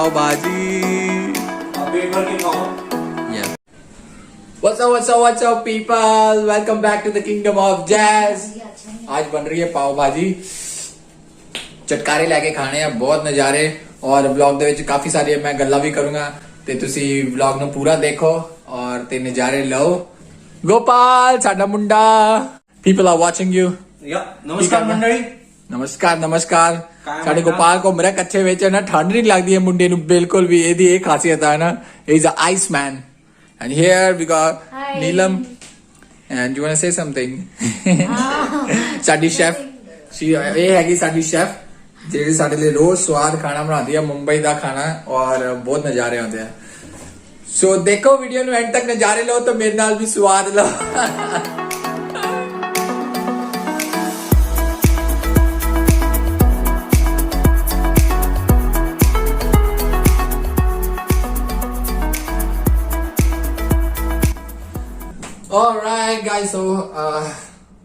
पाव भाजी। Yes. What's up people? Welcome back to the kingdom of jazz. आज बन रही है पाव भाजी, चटकारे लेके खाने हैं, बहुत नज़ारे। और व्लॉग ਦੇ ਵਿੱਚ ਕਾਫੀ ਸਾਰੀ ਮੈਂ ਗੱਲਾਂ ਵੀ ਕਰੂੰਗਾ ਤੇ ਤੁਸੀਂ व्लॉग ਨੂੰ ਪੂਰਾ ਦੇਖੋ और ਤੇ ਨਜ਼ਾਰੇ ਲਓ। गोपाल ਸਾਡਾ ਮੁੰਡਾ, people are watching you। नमस्कार मंडळी। नमस्कार नमस्कार। ਸਾਡੇ ਗੋਪਾਲ ਘੁੰਮ ਰਿਹਾ ਕੱਛੇ ਵਿੱਚ ਨਾ, ਠੰਡ ਨਹੀਂ ਲੱਗਦੀ ਹੈ ਮੁੰਡੇ ਨੂੰ ਬਿਲਕੁਲ ਵੀ। ਇਹਦੀ ਇਹ ਖਾਸੀਅਤ ਹੈ ਨਾ, he is a ice man. And here we got Neelam and you want to say something. ਸਾਡੀ ਸ਼ੈਫ, ਇਹ ਹੈਗੀ ਸਾਡੀ ਸ਼ੈਫ ਜਿਹੜੀ ਸਾਡੇ ਲਈ ਰੋਜ਼ ਸਵਾਦ ਖਾਣਾ ਬਣਾਉਂਦੀ ਹੈ, ਮੁੰਬਈ ਦਾ ਖਾਣਾ, ਔਰ ਬਹੁਤ ਨਜ਼ਾਰੇ ਆਉਂਦੇ ਆ। ਸੋ ਦੇਖੋ ਵੀਡੀਓ ਨੂੰ ਐਂਡ ਤੱਕ, ਨਜ਼ਾਰੇ ਲਓ ਤਾਂ ਮੇਰੇ ਨਾਲ ਵੀ ਸਵਾਦ ਲਓ। Alright guys, so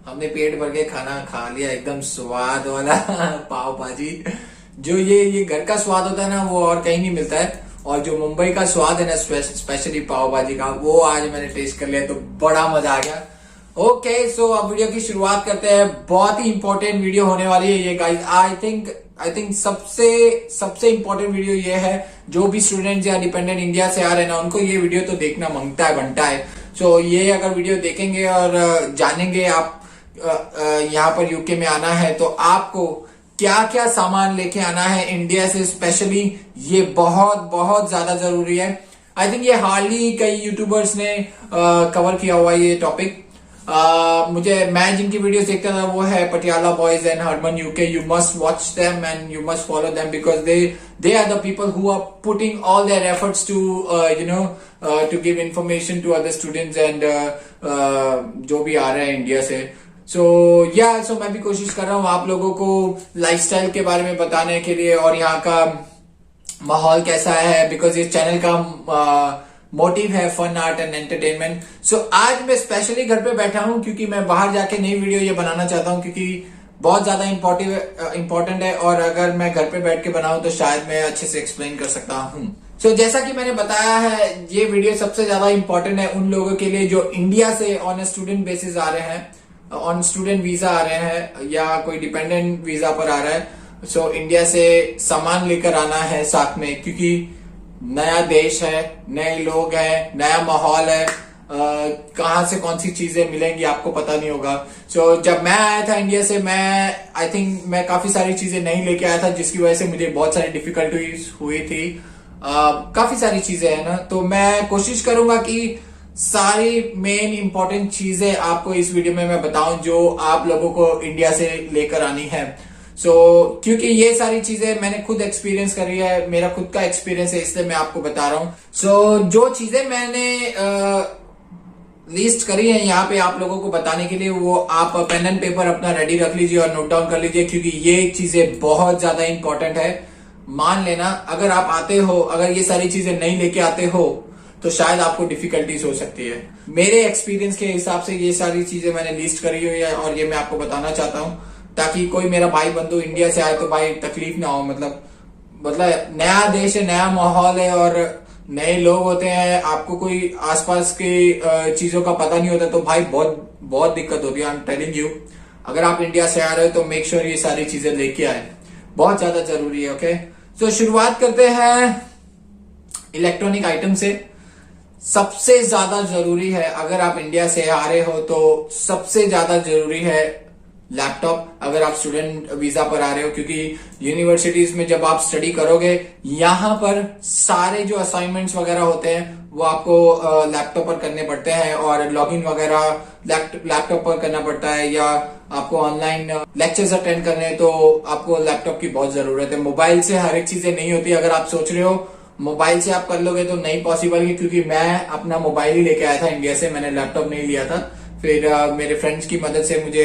हमने पेट भर के खाना खा लिया, एकदम स्वाद वाला पाव भाजी। जो ये घर का स्वाद होता है ना, वो और कहीं नहीं मिलता है। और जो मुंबई का स्वाद है ना, स्पेशली पाव भाजी का, वो आज मैंने टेस्ट कर लिया तो बड़ा मजा आ गया। ओके सो अब वीडियो की शुरुआत करते हैं। बहुत ही इंपॉर्टेंट वीडियो होने वाली है ये गाइस। आई थिंक सबसे इंपॉर्टेंट वीडियो ये है, जो भी स्टूडेंट या डिपेंडेंट इंडिया से आ रहे हैं ना, उनको ये वीडियो तो देखना बनता है। सो ये अगर वीडियो देखेंगे और जानेंगे आप यहाँ पर यूके में आना है तो आपको क्या क्या सामान लेके आना है इंडिया से स्पेशली, ये बहुत ज्यादा जरूरी है। आई थिंक ये हार्डली कई यूट्यूबर्स ने कवर किया हुआ है ये टॉपिक। मैं जिनकी वीडियोस देखता था वो है Patiala boys and Harman UK. You must watch them and you must follow them because they are the people who are putting all their efforts to to give information to other students and जो भी आ रहे हैं India से। सो मैं भी कोशिश कर रहा हूँ आप लोगों को लाइफस्टाइल के बारे में बताने के लिए और यहाँ का माहौल कैसा है, बिकॉज इस चैनल का मोटिव है फन, आर्ट एंड एंटरटेनमेंट। सो आज मैं स्पेशली घर पे बैठा हूँ क्योंकि मैं बाहर जाके नई वीडियो ये बनाना चाहता हूँ, क्योंकि बहुत ज्यादा इम्पोर्टेंट है। और अगर मैं घर पे बैठ के बनाऊं तो शायद मैं अच्छे से एक्सप्लेन कर सकता हूँ। सो जैसा कि मैंने बताया है, ये वीडियो सबसे ज्यादा इम्पोर्टेंट है उन लोगों के लिए जो इंडिया से ऑन स्टूडेंट बेसिस आ रहे हैं, ऑन स्टूडेंट वीजा आ रहे हैं या कोई डिपेंडेंट वीजा पर आ रहा है। सो इंडिया से सामान लेकर आना है साथ में, क्योंकि नया देश है, नए लोग हैं, नया माहौल है, कहाँ से कौन सी चीजें मिलेंगी आपको पता नहीं होगा। सो जब मैं आया था इंडिया से, आई थिंक मैं काफी सारी चीजें नहीं लेके आया था, जिसकी वजह से मुझे बहुत सारी डिफिकल्टीज हुई थी। काफी सारी चीजें है ना, तो मैं कोशिश करूंगा कि सारी मेन इंपॉर्टेंट चीजें आपको इस वीडियो में मैं बताऊं जो आप लोगों को इंडिया से लेकर आनी है। क्योंकि ये सारी चीजें मैंने खुद एक्सपीरियंस करी है, मेरा खुद का एक्सपीरियंस है, इसलिए मैं आपको बता रहा हूँ। जो चीजें मैंने लिस्ट करी है यहाँ पे आप लोगों को बताने के लिए, वो आप पेन एंड पेपर अपना रेडी रख लीजिए और नोट डाउन कर लीजिए, क्योंकि ये चीजें बहुत ज्यादा इंपॉर्टेंट है। मान लेना अगर आप आते हो, अगर ये सारी चीजें नहीं लेके आते हो तो शायद आपको डिफिकल्टीज हो सकती है। मेरे एक्सपीरियंस के हिसाब से ये सारी चीजें मैंने लिस्ट करी हुई है और ये मैं आपको बताना चाहता हूँ, ताकि कोई मेरा भाई बंधु इंडिया से आए तो भाई तकलीफ ना हो। मतलब नया देश है, नया माहौल है और नए लोग होते हैं, आपको कोई आसपास की चीजों का पता नहीं होता, तो भाई बहुत दिक्कत होती है। आई एम टेलिंग यू, अगर आप इंडिया से आ रहे हो तो मेक श्योर ये सारी चीजें लेके आए, बहुत ज्यादा जरूरी है। ओके तो शुरुआत करते हैं इलेक्ट्रॉनिक आइटम से। सबसे ज्यादा जरूरी है, अगर आप इंडिया से आ रहे हो तो सबसे ज्यादा जरूरी है लैपटॉप, अगर आप स्टूडेंट वीजा पर आ रहे हो, क्योंकि यूनिवर्सिटीज में जब आप स्टडी करोगे, यहाँ पर सारे जो असाइनमेंट्स वगैरह होते हैं वो आपको लैपटॉप पर करने पड़ते हैं, और लॉगिन वगैरह लैपटॉप पर करना पड़ता है, या आपको ऑनलाइन लेक्चर्स अटेंड करने हैं तो आपको लैपटॉप की बहुत जरूरत है। मोबाइल से हर एक चीजें नहीं होती। अगर आप सोच रहे हो मोबाइल से आप कर लोगे तो नहीं पॉसिबल है, क्योंकि मैं अपना मोबाइल ही लेके आया था इंडिया से, मैंने लैपटॉप नहीं लिया था। फिर मेरे फ्रेंड्स की मदद से मुझे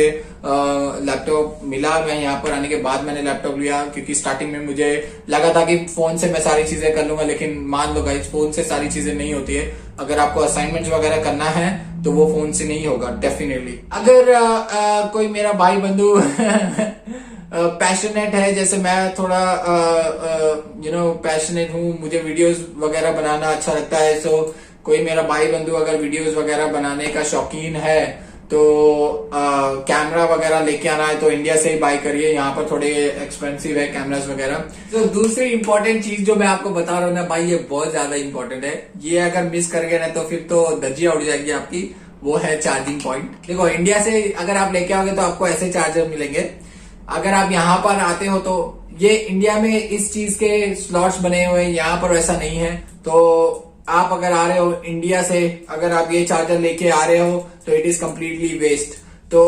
लैपटॉप मिला। मैं यहाँ पर आने के बाद मैंने लैपटॉप लिया, क्योंकि स्टार्टिंग में मुझे लगा था कि फोन से मैं सारी चीजें कर लूंगा, लेकिन मान लो गाइस फोन से सारी चीजें नहीं होती है। अगर आपको असाइनमेंट्स वगैरह करना है तो वो फोन से नहीं होगा डेफिनेटली। अगर कोई मेरा भाई बंधु पैशनेट है, जैसे मैं थोड़ा पैशनेट हूँ, मुझे वीडियोस वगैरह बनाना अच्छा लगता है। सो कोई मेरा भाई बंधु अगर वीडियोस वगैरह बनाने का शौकीन है तो कैमरा वगैरह लेके आना है तो इंडिया से ही बाय करिए, यहाँ पर थोड़े एक्सपेंसिव है कैमरास वगैरह। तो दूसरी इंपॉर्टेंट चीज जो मैं आपको बता रहा हूँ ना भाई, ये बहुत ज्यादा इंपॉर्टेंट है, ये अगर मिस कर गए ना तो फिर तो धज्जियां उड़ जाएगी आपकी, वो है चार्जिंग पॉइंट। देखो इंडिया से अगर आप लेके आओगे तो आपको ऐसे चार्जर मिलेंगे, अगर आप यहाँ पर आते हो तो ये इंडिया में इस चीज के स्लॉट्स बने हुए हैं, यहाँ पर वैसा नहीं है। तो आप अगर आ रहे हो इंडिया से, अगर आप ये चार्जर लेके आ रहे हो तो इट इज कम्प्लीटली वेस्ट। तो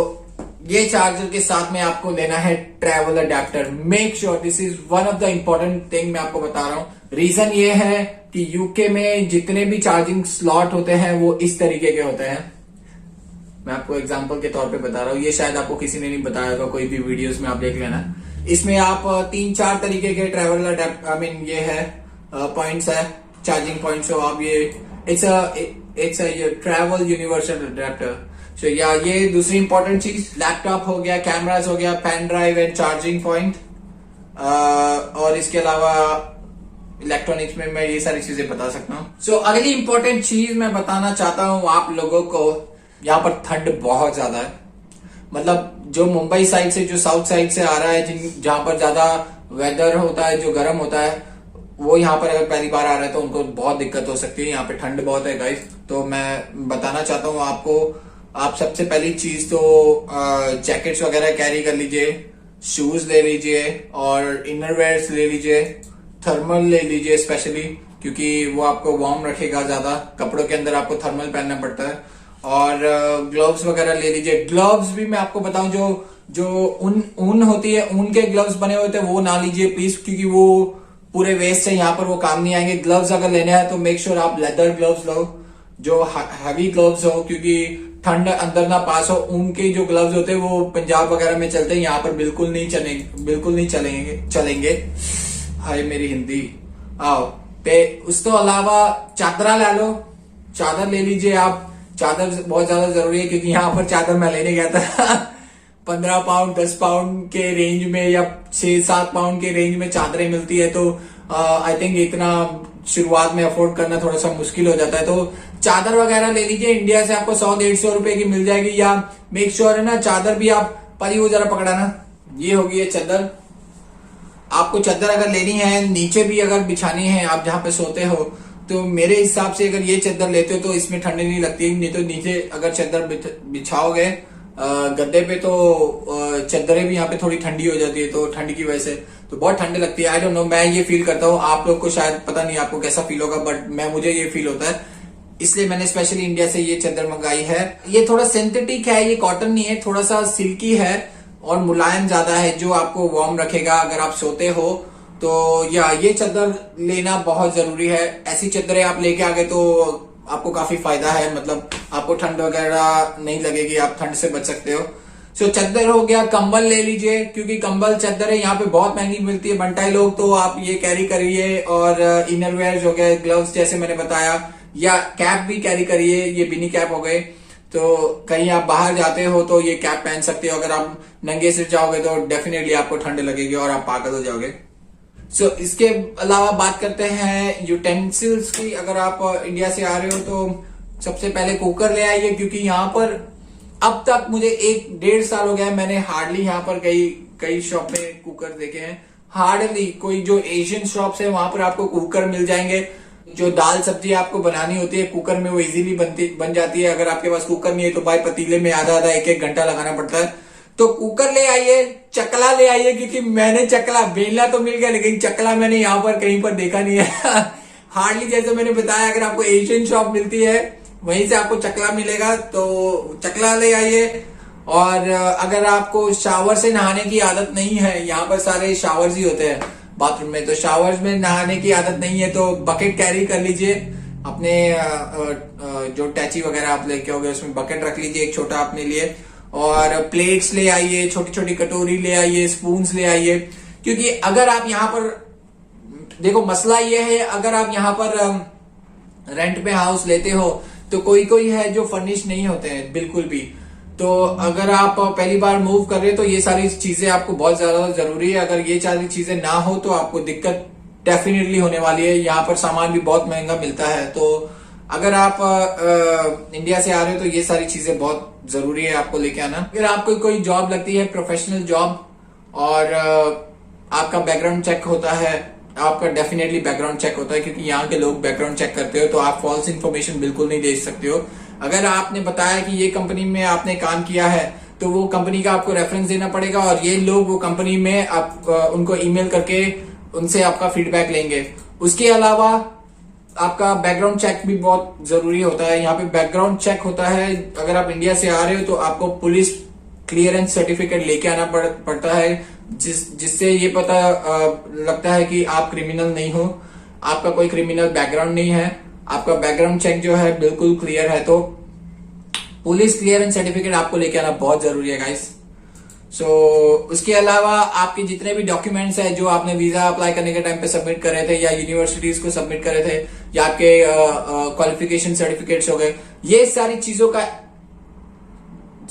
ये चार्जर के साथ में आपको लेना है travel adapter. Make sure, this is one of the important thing मैं आपको बता रहा हूँ। रीजन ये है कि यूके में जितने भी चार्जिंग स्लॉट होते हैं वो इस तरीके के होते हैं। मैं आपको एग्जांपल के तौर पे बता रहा हूँ, ये शायद आपको किसी ने नहीं बताया होगा, कोई भी वीडियोस में आप देख लेना। इसमें आप 3-4 तरीके के ट्रैवल अडेप्टर, ये है पॉइंट्स है, चार्जिंग पॉइंट्स। हो आप ये इट्स ट्रैवल यूनिवर्सल अडेप्टर। सो या ये दूसरी इंपॉर्टेंट चीज, लैपटॉप हो गया, कैमरास हो गया, pen drive and charging point, और इसके अलावा इलेक्ट्रॉनिक्स में मैं ये सारी चीजें बता सकता हूँ। सो अगली इंपॉर्टेंट चीज मैं बताना चाहता हूँ आप लोगों को, यहाँ पर ठंड बहुत ज्यादा है। मतलब जो मुंबई साइड से, जो साउथ साइड से आ रहा है, जहां पर ज्यादा वेदर होता है, जो गर्म होता है, वो यहाँ पर अगर पहली बार आ रहा है तो उनको बहुत दिक्कत हो सकती है। यहाँ पे ठंड बहुत है गाइस, तो मैं बताना चाहता हूँ आपको, आप सबसे पहली चीज तो जैकेट्स वगैरह कैरी कर लीजिए, शूज ले लीजिए और इनरवेयर्स ले लीजिए, थर्मल ले लीजिए स्पेशली, क्योंकि वो आपको वार्म रखेगा ज्यादा। कपड़ों के अंदर आपको थर्मल पहनना पड़ता है। और ग्लव्स वगैरह ले लीजिए। ग्लव्स भी मैं आपको बताऊं, जो ऊन होती है, ऊन के ग्लव्स बने हुए थे वो ना लीजिए प्लीज, क्योंकि वो पूरे वेस्ट है, यहाँ पर वो काम नहीं आएंगे। ग्लव्स अगर लेने हैं तो मेक श्योर आप लेदर ग्लव्स लो, जो हैवी ग्लव्स हो, क्योंकि ठंड अंदर ना पास हो। ऊन के जो ग्लव्स होते हैं वो पंजाब वगैरह में चलते हैं, यहाँ पर बिल्कुल नहीं चलेंगे। हाय मेरी हिंदी आओ पे। उसके अलावा चादरा ले लो, चादर ले लीजिए आप। चादर बहुत ज्यादा जरूरी है, क्योंकि यहाँ पर चादर मैं लेने गया था 15 पाउंड 10 पाउंड के रेंज में या 6-7 पाउंड के रेंज में चादरें मिलती है। तो आई थिंक इतना शुरुआत में अफोर्ड करना थोड़ा सा मुश्किल हो जाता है। तो चादर वगैरह ले लीजिए, इंडिया से आपको 100-150 रुपए की मिल जाएगी। या मेक श्योर है ना, चादर भी आप पाजी वो जरा पकड़ाना। ये होगी ये चादर। आपको चादर अगर लेनी है, नीचे भी अगर बिछानी है, आप जहाँ पे सोते हो, तो मेरे हिसाब से अगर ये चादर लेते हो तो इसमें ठंड नहीं लगती। नहीं तो नीचे अगर चादर बिछाओगे गद्दे पे तो चादरें भी यहाँ पे थोड़ी ठंडी हो जाती है, तो ठंड की वजह से तो बहुत ठंड लगती है। आई डोंट नो, मैं ये फील करता हूँ, आप लोग को शायद पता नहीं आपको कैसा फील होगा, बट मुझे ये फील होता है, इसलिए मैंने स्पेशली इंडिया से ये चादर मंगाई है। ये थोड़ा सिंथेटिक है, ये कॉटन नहीं है, थोड़ा सा सिल्की है और मुलायम ज्यादा है, जो आपको वार्म रखेगा अगर आप सोते हो। तो या ये चादर लेना बहुत जरूरी है। ऐसी चादरें आप लेके आ गए तो आपको काफी फायदा है, मतलब आपको ठंड वगैरह नहीं लगेगी, आप ठंड से बच सकते हो। सो चादर हो गया। कंबल ले लीजिए, क्योंकि कंबल चादरें यहाँ पे बहुत महंगी मिलती है, बंटाई लोग, तो आप ये कैरी करिए। और इनरवेयर हो गए, ग्लव्स जैसे मैंने बताया, या कैप भी कैरी करिए, ये बिनी कैप हो गए। तो कहीं आप बाहर जाते हो तो ये कैप पहन सकते हो। अगर आप नंगे सिर जाओगे तो डेफिनेटली आपको ठंड लगेगी और आप पागल हो जाओगे। सो इसके अलावा बात करते हैं यूटेंसिल्स की। अगर आप इंडिया से आ रहे हो तो सबसे पहले कुकर ले आइए, क्योंकि यहाँ पर अब तक मुझे 1-1.5 साल हो गया है, मैंने हार्डली यहाँ पर कई शॉप में कुकर देखे हैं। हार्डली कोई जो एशियन शॉप्स है वहां पर आपको कुकर मिल जाएंगे। जो दाल सब्जी आपको बनानी होती है कुकर में, वो इजीली बन जाती है। अगर आपके पास कुकर नहीं है तो भाई पतीले में आधा 1-1 घंटा लगाना पड़ता है। तो कुकर ले आइए, चकला ले आइए, क्योंकि मैंने चकला, बेलना तो मिल गया लेकिन चकला मैंने यहाँ पर कहीं पर देखा नहीं है हार्डली जैसे मैंने बताया, अगर आपको एशियन शॉप मिलती है वहीं से आपको चकला मिलेगा, तो चकला ले आइए। और अगर आपको शावर से नहाने की आदत नहीं है, यहाँ पर सारे शावर्स ही होते हैं बाथरूम में, तो शावर्स में नहाने की आदत नहीं है तो बकेट कैरी कर लीजिए। अपने जो टैची वगैरह आप लेके आओगे उसमें बकेट रख लीजिए एक छोटा अपने लिए। और प्लेट्स ले आइए, छोटी छोटी कटोरी ले आइए, स्पून्स ले आइए, क्योंकि अगर आप यहाँ पर देखो, मसला ये है, अगर आप यहाँ पर रेंट पे हाउस लेते हो तो कोई है जो फर्निश नहीं होते हैं बिल्कुल भी। तो अगर आप पहली बार मूव कर रहे हो तो ये सारी चीजें आपको बहुत ज्यादा जरूरी है। अगर ये सारी चीजें ना हो तो आपको दिक्कत डेफिनेटली होने वाली है। यहाँ पर सामान भी बहुत महंगा मिलता है, तो अगर आप इंडिया से आ रहे हो तो ये सारी चीजें बहुत जरूरी है आपको लेके आना। अगर आपको कोई जॉब लगती है, प्रोफेशनल जॉब, और आपका बैकग्राउंड चेक होता है, आपका डेफिनेटली बैकग्राउंड चेक होता है, क्योंकि यहाँ के लोग बैकग्राउंड चेक करते हो, तो आप फॉल्स इन्फॉर्मेशन बिल्कुल नहीं दे सकते हो। अगर आपने बताया कि ये कंपनी में आपने काम किया है तो वो कंपनी का आपको रेफरेंस देना पड़ेगा, और ये लोग वो कंपनी में आप उनको ईमेल करके उनसे आपका फीडबैक लेंगे। उसके अलावा आपका बैकग्राउंड चेक भी बहुत जरूरी होता है। यहाँ पे बैकग्राउंड चेक होता है, अगर आप इंडिया से आ रहे हो तो आपको पुलिस क्लियरेंस सर्टिफिकेट लेके आना पड़ता है, जिससे ये पता लगता है कि आप क्रिमिनल नहीं हो, आपका कोई क्रिमिनल बैकग्राउंड नहीं है, आपका बैकग्राउंड चेक जो है बिल्कुल क्लियर है। तो पुलिस क्लियरेंस सर्टिफिकेट आपको लेके आना बहुत जरूरी है गाइस। उसके अलावा आपके जितने भी डॉक्यूमेंट्स है जो आपने वीजा अप्लाई करने के टाइम पे सबमिट करे थे, या यूनिवर्सिटीज को सबमिट करे थे, या आपके क्वालिफिकेशन सर्टिफिकेट्स हो गए, ये सारी चीजों का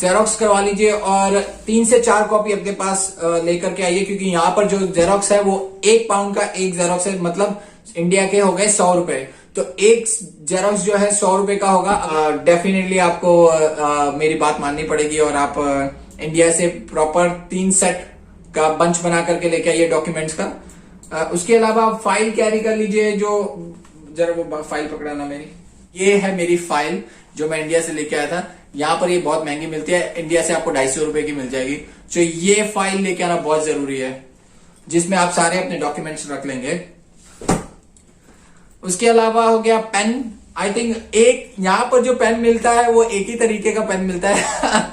जेरोक्स करवा लीजिए, और 3 से 4 कॉपी अपने पास लेकर के आइए, क्योंकि यहाँ पर जो जेरोक्स है वो 1 पाउंड का एक जेरोक्स है, मतलब इंडिया के हो गए 100 रुपए। तो एक जेरोक्स जो है 100 रुपए का होगा। डेफिनेटली आपको मेरी बात माननी पड़ेगी, और आप इंडिया से प्रॉपर 3 सेट का बंच बना करके लेके आइए डॉक्यूमेंट्स का। उसके अलावा फाइल कैरी कर लीजिए, जो जरा वो फाइल पकड़ाना मेरी, ये है मेरी फाइल जो मैं इंडिया से लेके आया था। यहाँ पर ये बहुत महंगी मिलती है, इंडिया से आपको 250 रुपए की मिल जाएगी। तो ये फाइल लेके आना बहुत जरूरी है, जिसमें आप सारे अपने डॉक्यूमेंट्स रख लेंगे। उसके अलावा हो गया पेन। आई थिंक एक यहाँ पर जो पेन मिलता है वो एक ही तरीके का पेन मिलता है।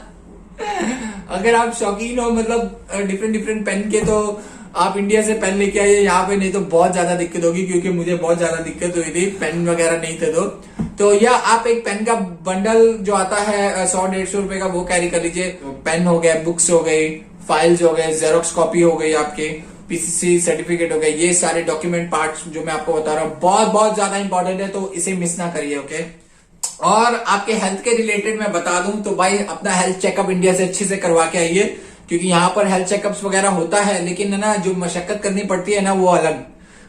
अगर आप शौकीन हो मतलब डिफरेंट पेन के, तो आप इंडिया से पेन लेके आइए यहाँ पे, नहीं तो बहुत ज्यादा दिक्कत होगी, क्योंकि मुझे बहुत ज्यादा दिक्कत हुई थी, पेन वगैरह नहीं थे। तो या आप एक पेन का बंडल जो आता है 100-150 रुपए का, वो कैरी कर लीजिए। पेन हो गया, बुक्स हो गई, फाइल्स हो गए, जेरोक्स कॉपी हो गई, आपके पीसीसी सर्टिफिकेट हो गए, ये सारे डॉक्यूमेंट पार्ट्स जो मैं आपको बता रहा हूँ बहुत ज्यादा इंपॉर्टेंट है, तो इसे मिस ना करिए, ओके। और आपके हेल्थ के रिलेटेड मैं बता दूं तो भाई अपना हेल्थ चेकअप इंडिया से अच्छे से करवा के आइए, क्योंकि यहाँ पर हेल्थ चेकअप्स वगैरह होता है, लेकिन ना जो मशक्कत करनी पड़ती है ना वो अलग।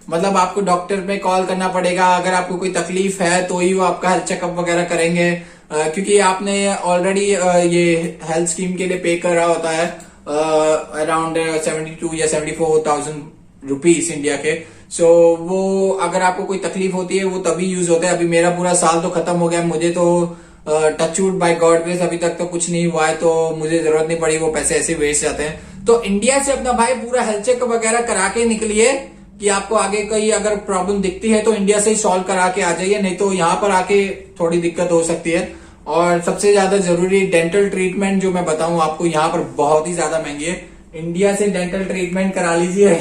मतलब आपको डॉक्टर पे कॉल करना पड़ेगा, अगर आपको कोई तकलीफ है तो ही वो आपका हेल्थ चेकअप वगैरह करेंगे, क्योंकि आपने ऑलरेडी ये हेल्थ स्कीम के लिए पे करा होता है अराउंड 72 या 74,000 रुपीज इंडिया के। वो अगर आपको कोई तकलीफ होती है वो तभी यूज होता है। अभी मेरा पूरा साल तो खत्म हो गया, मुझे तो टचवुड बाय गॉड ग्रेस अभी तक तो कुछ नहीं हुआ है, तो मुझे जरूरत नहीं पड़ी, वो पैसे ऐसे वेस्ट जाते हैं। तो इंडिया से अपना भाई पूरा हेल्थ चेकअप वगैरह करा के निकलिए, कि आपको आगे कोई अगर प्रॉब्लम दिखती है तो इंडिया से ही सॉल्व करा के आ जाइए, नहीं तो यहाँ पर आके थोड़ी दिक्कत हो सकती है। और सबसे ज्यादा जरूरी डेंटल ट्रीटमेंट जो मैं बताऊं आपको, यहाँ पर बहुत ही ज्यादा महंगी है। इंडिया से डेंटल ट्रीटमेंट करा लीजिए।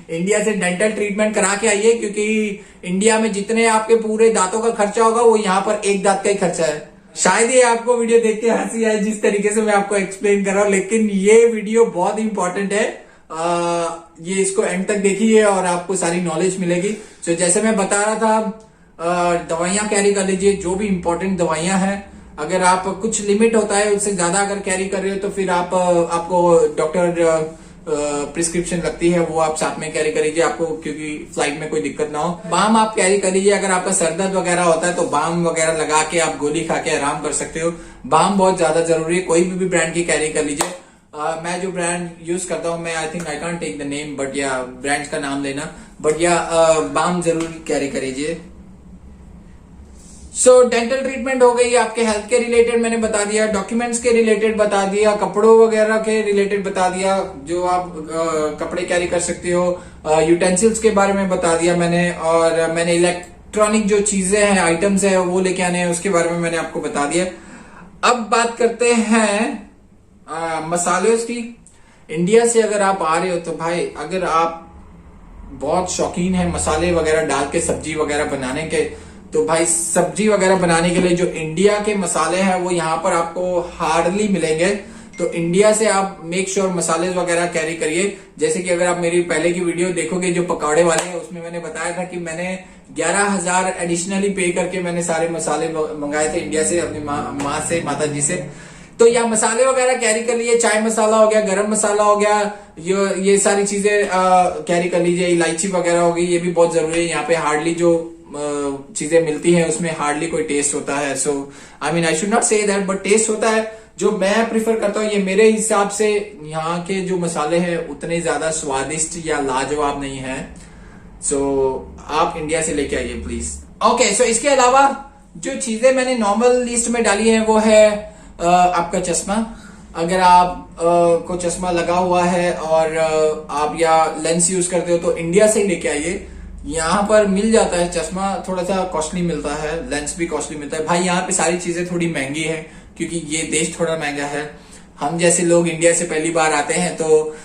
इंडिया से डेंटल ट्रीटमेंट करा के आइए, क्योंकि इंडिया में जितने आपके पूरे दांतों का खर्चा होगा वो यहाँ पर एक दांत का ही खर्चा है। शायद ये आपको वीडियो देख के हंसी आए जिस तरीके से मैं आपको एक्सप्लेन कर रहा हूँ, लेकिन ये वीडियो बहुत इंपॉर्टेंट है। ये इसको एंड तक देखिए और आपको सारी नॉलेज मिलेगी। तो जैसे मैं बता रहा था, दवाइयां कैरी कर लीजिए, जो भी इंपॉर्टेंट दवाइयां हैं। अगर आप कुछ लिमिट होता है, उससे ज्यादा अगर कैरी कर रहे हो तो फिर आपको डॉक्टर प्रिस्क्रिप्शन लगती है, वो आप साथ में कैरी कर लीजिए आपको, क्योंकि फ्लाइट में कोई दिक्कत ना हो। बाम आप कैरी कर लीजिए, अगर आपका सर दर्द वगैरह होता है तो बाम वगैरह लगा के आप गोली खा के आराम कर सकते हो। बाम बहुत ज्यादा जरूरी है, कोई भी ब्रांड की कैरी कर लीजिए। मैं जो ब्रांड यूज करता हूँ, मैं I think I can't take the name, but या ब्रांड का नाम लेना, बट या बाम जरूर कैरी करिए। डेंटल ट्रीटमेंट हो गई, आपके हेल्थ के रिलेटेड मैंने बता दिया, डॉक्यूमेंट्स के रिलेटेड बता दिया, कपड़ों वगैरह के रिलेटेड बता दिया, जो आप कपड़े कैरी कर सकते हो, यूटेंसिल्स के बारे में बता दिया मैंने, और मैंने इलेक्ट्रॉनिक जो चीजें हैं, आइटम्स है वो लेके आने हैं, उसके बारे में मैंने आपको बता दिया। अब बात करते हैं मसालों की। इंडिया से अगर आप आ रहे हो तो भाई, अगर आप बहुत शौकीन है मसाले वगैरह डाल के सब्जी वगैरह बनाने के, तो भाई सब्जी वगैरह बनाने के लिए जो इंडिया के मसाले हैं वो यहाँ पर आपको हार्डली मिलेंगे। तो इंडिया से आप मेक श्योर मसाले वगैरह कैरी करिए। जैसे कि अगर आप मेरी पहले की वीडियो देखोगे जो पकौड़े वाले हैं, उसमें मैंने बताया था कि मैंने 11,000 एडिशनली पे करके मैंने सारे मसाले मंगाए थे इंडिया से, अपनी माँ से, माता जी से। तो या मसाले वगैरह कैरी कर लीजिए, चाय मसाला हो गया, गरम मसाला हो गया, ये सारी चीजें कैरी कर लीजिए। इलायची वगैरह हो गई, ये भी बहुत जरूरी है। यहाँ पे हार्डली जो चीजें मिलती हैं उसमें हार्डली कोई टेस्ट होता है। So I mean I should not say that, but test होता है। जो मैं प्रिफर करता हूँ, ये मेरे हिसाब से यहाँ के जो मसाले हैं उतने ज्यादा स्वादिष्ट या लाजवाब नहीं है। सो आप इंडिया से लेके आइए प्लीज। ओके, सो इसके अलावा जो चीजें मैंने नॉर्मल लिस्ट में डाली है वो है आपका चश्मा। अगर आप को चश्मा लगा हुआ है और आप या लेंस यूज करते हो तो इंडिया से ही लेके आइए। यहाँ पर मिल जाता है चश्मा, थोड़ा सा कॉस्टली मिलता है, लेंस भी कॉस्टली मिलता है। भाई यहाँ पे सारी चीजें थोड़ी महंगी है क्योंकि ये देश थोड़ा महंगा है। हम जैसे लोग इंडिया से पहली बार आते हैं तो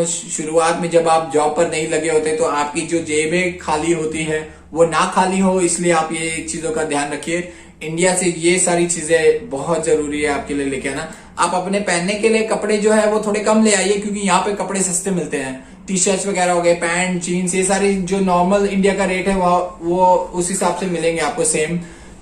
शुरुआत में जब आप जॉब पर नहीं लगे होते तो आपकी जो जेबें खाली होती है वो ना खाली हो, इसलिए आप ये चीजों का ध्यान रखिए। इंडिया से ये सारी चीजें बहुत जरूरी है आपके लिए लेके आना। आप अपने पहनने के लिए कपड़े जो है वो थोड़े कम ले आइए क्योंकि यहाँ पे कपड़े सस्ते मिलते हैं। टी शर्ट्स वगैरह हो गए, पैंट, जीन्स, ये सारी जो नॉर्मल इंडिया का रेट है वो उस हिसाब से मिलेंगे आपको सेम।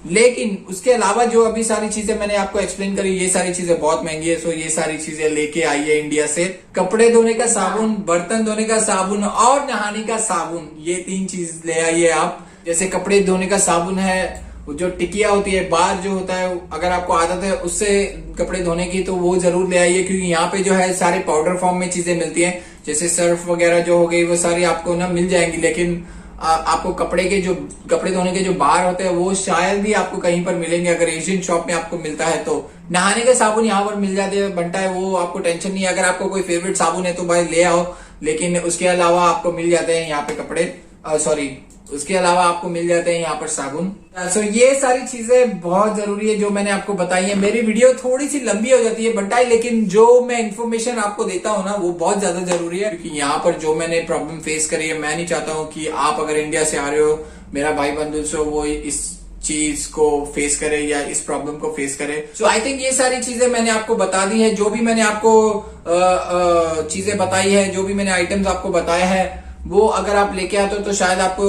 लेकिन उसके अलावा जो अभी सारी चीजें मैंने आपको एक्सप्लेन करी, ये सारी चीजें बहुत महंगी है। सो ये सारी चीजें लेके आइए इंडिया से। कपड़े धोने का साबुन, बर्तन धोने का साबुन और नहाने का साबुन, ये 3 चीज ले आइए आप। जैसे कपड़े धोने का साबुन है, जो टिकिया होती है, बार जो होता है, अगर आपको आदत है उससे कपड़े धोने की तो वो जरूर ले आइए क्योंकि यहाँ पे जो है सारे पाउडर फॉर्म में चीजें मिलती हैं। जैसे सर्फ वगैरह जो हो गई वो सारी आपको ना मिल जाएंगी, लेकिन आपको कपड़े धोने के जो बार होते हैं वो शायद ही आपको कहीं पर मिलेंगे। अगर एशियन शॉप में आपको मिलता है तो नहाने का साबुन यहाँ पर मिल जाते हैं, बनता है, वो आपको टेंशन नहीं है। अगर आपको कोई फेवरेट साबुन है तो भाई ले आओ, लेकिन उसके अलावा आपको मिल जाते हैं यहाँ पे उसके अलावा आपको मिल जाते हैं यहाँ पर साबुन। सो ये सारी चीजें बहुत जरूरी है जो मैंने आपको बताई है। मेरी वीडियो थोड़ी सी लंबी हो जाती है बताई, लेकिन जो मैं इन्फॉर्मेशन आपको देता हूँ ना वो बहुत ज्यादा जरूरी है क्योंकि यहाँ पर जो मैंने प्रॉब्लम फेस करी है, मैं नहीं चाहता हूँ कि आप अगर इंडिया से आ रहे हो, मेरा भाई बंधु सो वो इस चीज को फेस करे या इस प्रॉब्लम को फेस करे। सो आई थिंक ये सारी चीजें मैंने आपको बता दी है। जो भी मैंने आपको चीजें बताई है, जो भी मैंने आइटम्स आपको बताया है, वो अगर आप लेके आते हो तो शायद आपको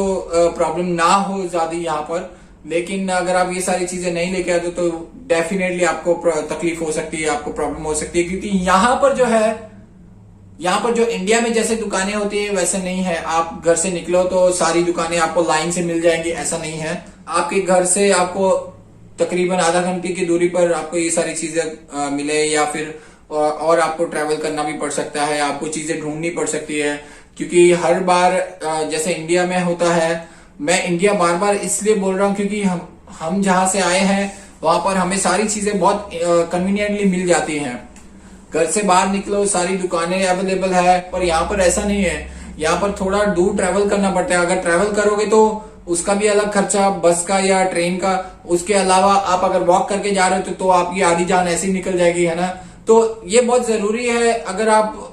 प्रॉब्लम ना हो ज्यादा यहाँ पर। लेकिन अगर आप ये सारी चीजें नहीं लेके आते तो डेफिनेटली आपको तकलीफ हो सकती है, आपको प्रॉब्लम हो सकती है क्योंकि यहाँ पर जो इंडिया में जैसे दुकानें होती है वैसे नहीं है। आप घर से निकलो तो सारी दुकानें आपको लाइन से मिल जाएंगी, ऐसा नहीं है। आपके घर से आपको तकरीबन आधा घंटे की दूरी पर आपको ये सारी चीजें मिले, या फिर और आपको ट्रेवल करना भी पड़ सकता है, आपको चीजें ढूंढनी पड़ सकती है क्योंकि हर बार जैसे इंडिया में होता है। मैं इंडिया बार बार इसलिए बोल रहा हूँ क्योंकि हम जहां से आए हैं वहां पर हमें सारी चीजें बहुत कन्वीनियंटली मिल जाती हैं। घर से बाहर निकलो सारी दुकानें अवेलेबल है, पर यहाँ पर ऐसा नहीं है। यहाँ पर थोड़ा दूर ट्रेवल करना पड़ता है। अगर ट्रेवल करोगे तो उसका भी अलग खर्चा, बस का या ट्रेन का। उसके अलावा आप अगर वॉक करके जा रहे हो तो आपकी आधी जान ऐसे ही निकल जाएगी, है ना। तो ये बहुत जरूरी है। अगर आप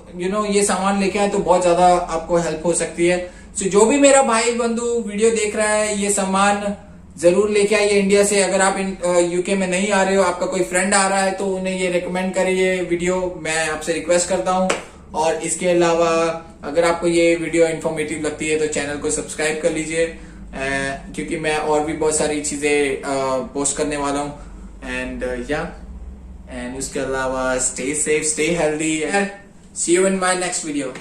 ये सामान लेके आए तो बहुत ज्यादा आपको हेल्प हो सकती है। सो जो भी मेरा भाई बंधु वीडियो देख रहा है, ये सामान जरूर लेके आइए इंडिया से। अगर आप यूके में नहीं आ रहे हो, आपका कोई फ्रेंड आ रहा है तो उन्हें ये रिकमेंड करिए वीडियो, मैं आपसे रिक्वेस्ट करता हूँ। और इसके अलावा अगर आपको ये वीडियो इन्फॉर्मेटिव लगती है तो चैनल को सब्सक्राइब कर लीजिए क्योंकि मैं और भी बहुत सारी चीजें पोस्ट करने वाला हूँ। एंड उसके अलावा stay safe, stay healthy, see you in my next video.